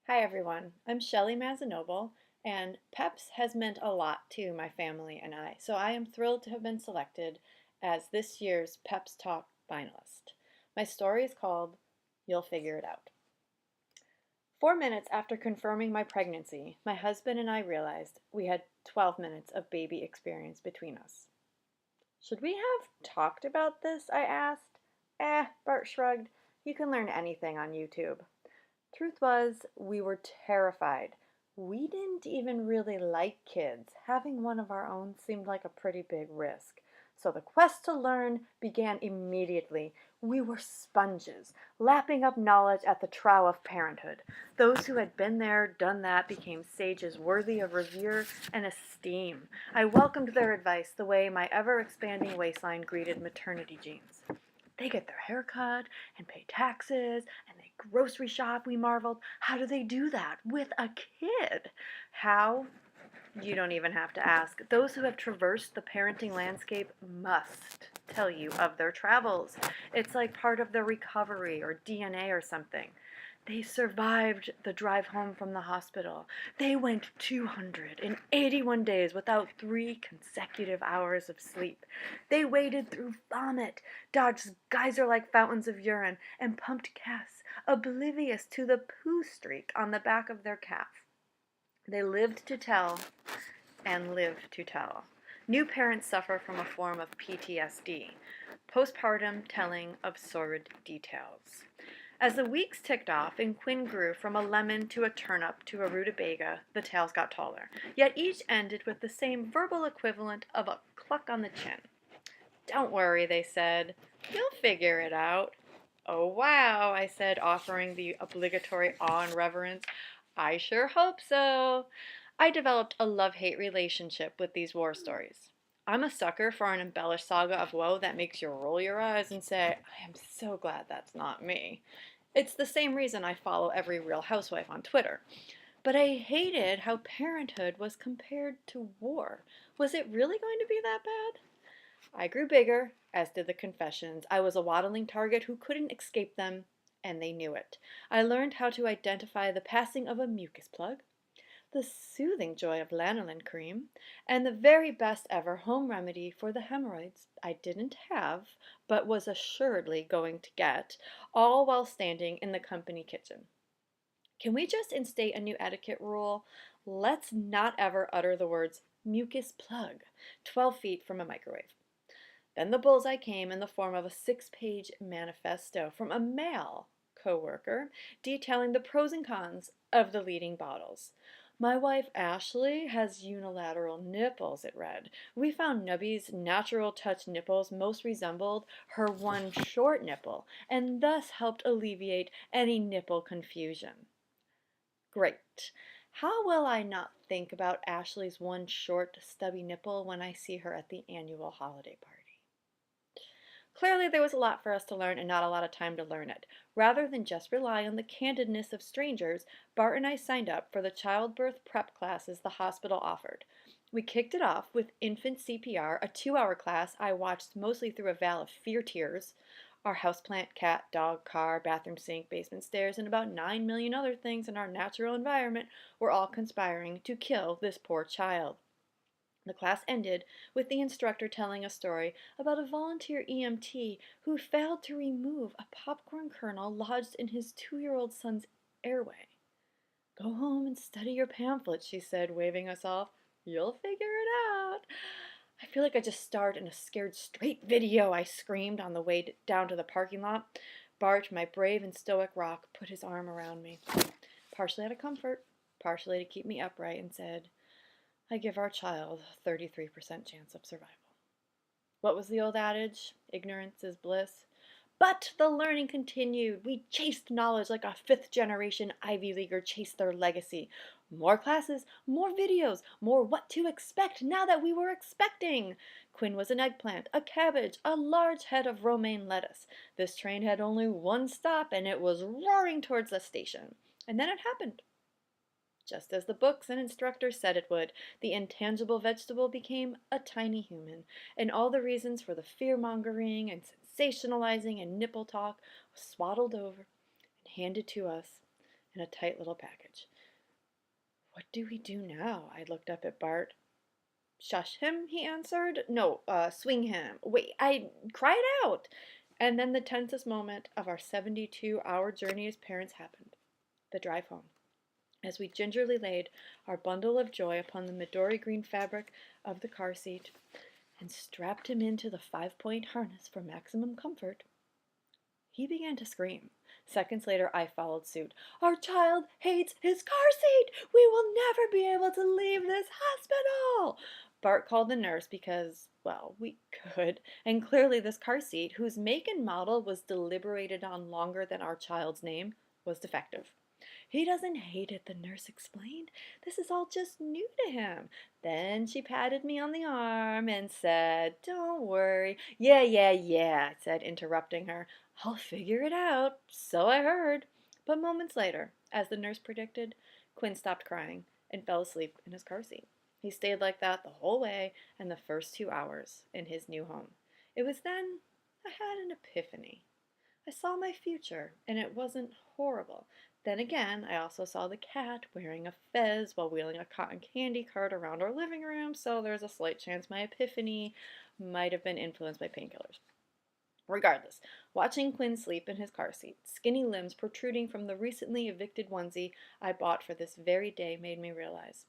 Hi everyone, I'm Shelly Mazanoble, and PEPS has meant a lot to my family and I, so I am thrilled to have been selected as this year's PEPsTALK finalist. My story is called You'll Figure It Out. 4 minutes after confirming my pregnancy, my husband and I realized we had 12 minutes of baby experience between us. Should we have talked about this? I asked. Bart shrugged. You can learn anything on YouTube. Truth was, we were terrified. We didn't even really like kids. Having one of our own seemed like a pretty big risk. So the quest to learn began immediately. We were sponges, lapping up knowledge at the trough of parenthood. Those who had been there, done that, became sages worthy of revere and esteem. I welcomed their advice the way my ever-expanding waistline greeted maternity jeans. They get their hair cut and pay taxes and they grocery shop, we marveled. How do they do that with a kid? How? You don't even have to ask. Those who have traversed the parenting landscape must tell you of their travels. It's like part of their recovery or DNA or something. They survived the drive home from the hospital. They went 281 days without 3 consecutive hours of sleep. They waded through vomit, dodged geyser-like fountains of urine, and pumped gas, oblivious to the poo streak on the back of their calf. They lived to tell and live to tell. New parents suffer from a form of PTSD, postpartum telling of sordid details. As the weeks ticked off and Quinn grew from a lemon to a turnip to a rutabaga, the tales got taller. Yet each ended with the same verbal equivalent of a cluck on the chin. Don't worry, they said. You'll figure it out. Oh, wow, I said, offering the obligatory awe and reverence. I sure hope so. I developed a love-hate relationship with these war stories. I'm a sucker for an embellished saga of woe that makes you roll your eyes and say, I am so glad that's not me. It's the same reason I follow every Real Housewife on Twitter. But I hated how parenthood was compared to war. Was it really going to be that bad? I grew bigger, as did the confessions. I was a waddling target who couldn't escape them, and they knew it. I learned how to identify the passing of a mucus plug, the soothing joy of lanolin cream, and the very best ever home remedy for the hemorrhoids I didn't have, but was assuredly going to get, all while standing in the company kitchen. Can we just instate a new etiquette rule? Let's not ever utter the words mucus plug 12 feet from a microwave. Then the bullseye came in the form of a 6-page manifesto from a male coworker detailing the pros and cons of the leading bottles. My wife Ashley has unilateral nipples, it read. We found Nubby's natural touch nipples most resembled her one short nipple, and thus helped alleviate any nipple confusion. Great. How will I not think about Ashley's one short, stubby nipple when I see her at the annual holiday party? Clearly, there was a lot for us to learn and not a lot of time to learn it. Rather than just rely on the candidness of strangers, Bart and I signed up for the childbirth prep classes the hospital offered. We kicked it off with infant CPR, a 2-hour class I watched mostly through a veil of fear tears. Our houseplant, cat, dog, car, bathroom sink, basement stairs, and about 9 million other things in our natural environment were all conspiring to kill this poor child. The class ended with the instructor telling a story about a volunteer EMT who failed to remove a popcorn kernel lodged in his 2-year-old son's airway. Go home and study your pamphlet, she said, waving us off. You'll figure it out. I feel like I just starred in a scared straight video, I screamed on the way down to the parking lot. Bart, my brave and stoic rock, put his arm around me, partially out of comfort, partially to keep me upright, and said, I give our child a 33% chance of survival. What was the old adage? Ignorance is bliss. But the learning continued. We chased knowledge like a fifth-generation Ivy Leaguer chased their legacy. More classes, more videos, more what to expect now that we were expecting. Quinn was an eggplant, a cabbage, a large head of romaine lettuce. This train had only one stop, and it was roaring towards the station. And then it happened. Just as the books and instructors said it would, the intangible vegetable became a tiny human, and all the reasons for the fear-mongering and sensationalizing and nipple talk was swaddled over and handed to us, in a tight little package. What do we do now? I looked up at Bart. Shush him, he answered. No, swing him. Wait, cry it out. And then the tensest moment of our 72-hour journey as parents happened. The drive home. As we gingerly laid our bundle of joy upon the Midori green fabric of the car seat and strapped him into the 5-point harness for maximum comfort, he began to scream. Seconds later, I followed suit. Our child hates his car seat! We will never be able to leave this hospital! Bart called the nurse because, well, we could, and clearly this car seat, whose make and model was deliberated on longer than our child's name, was defective. He doesn't hate it, the nurse explained. This is all just new to him. Then she patted me on the arm and said, Don't worry. Yeah, I said, interrupting her. I'll figure it out. So I heard. But moments later, as the nurse predicted, Quinn stopped crying and fell asleep in his car seat. He stayed like that the whole way and the first 2 hours in his new home. It was then I had an epiphany. I saw my future, and it wasn't horrible. Then again, I also saw the cat wearing a fez while wheeling a cotton candy cart around our living room, so there's a slight chance my epiphany might have been influenced by painkillers. Regardless, watching Quinn sleep in his car seat, skinny limbs protruding from the recently evicted onesie I bought for this very day made me realize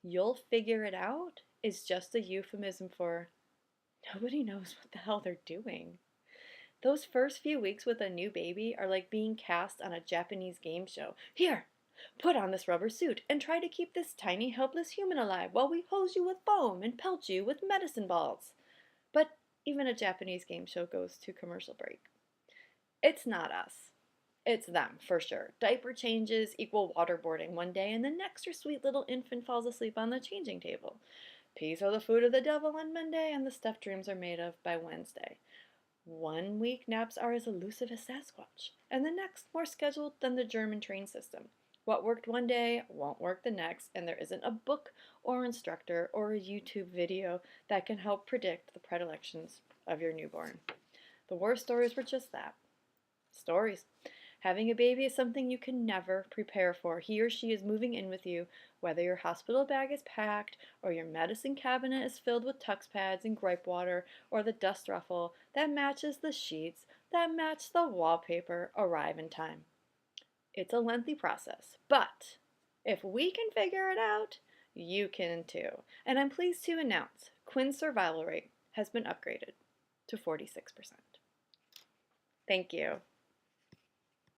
you'll figure it out is just a euphemism for nobody knows what the hell they're doing. Those first few weeks with a new baby are like being cast on a Japanese game show. Here, put on this rubber suit and try to keep this tiny helpless human alive while we hose you with foam and pelt you with medicine balls. But even a Japanese game show goes to commercial break. It's not us. It's them, for sure. Diaper changes equal waterboarding one day, and the next your sweet little infant falls asleep on the changing table. Peas are the food of the devil on Monday, and the stuff dreams are made of by Wednesday. 1 week naps are as elusive as Sasquatch, and the next more scheduled than the German train system. What worked one day won't work the next, and there isn't a book or instructor or a YouTube video that can help predict the predilections of your newborn. The war stories were just that. Stories. Having a baby is something you can never prepare for. He or she is moving in with you, whether your hospital bag is packed, or your medicine cabinet is filled with Tux pads and gripe water, or the dust ruffle that matches the sheets that match the wallpaper arrive in time. It's a lengthy process, but if we can figure it out, you can too. And I'm pleased to announce Quinn's survival rate has been upgraded to 46%. Thank you.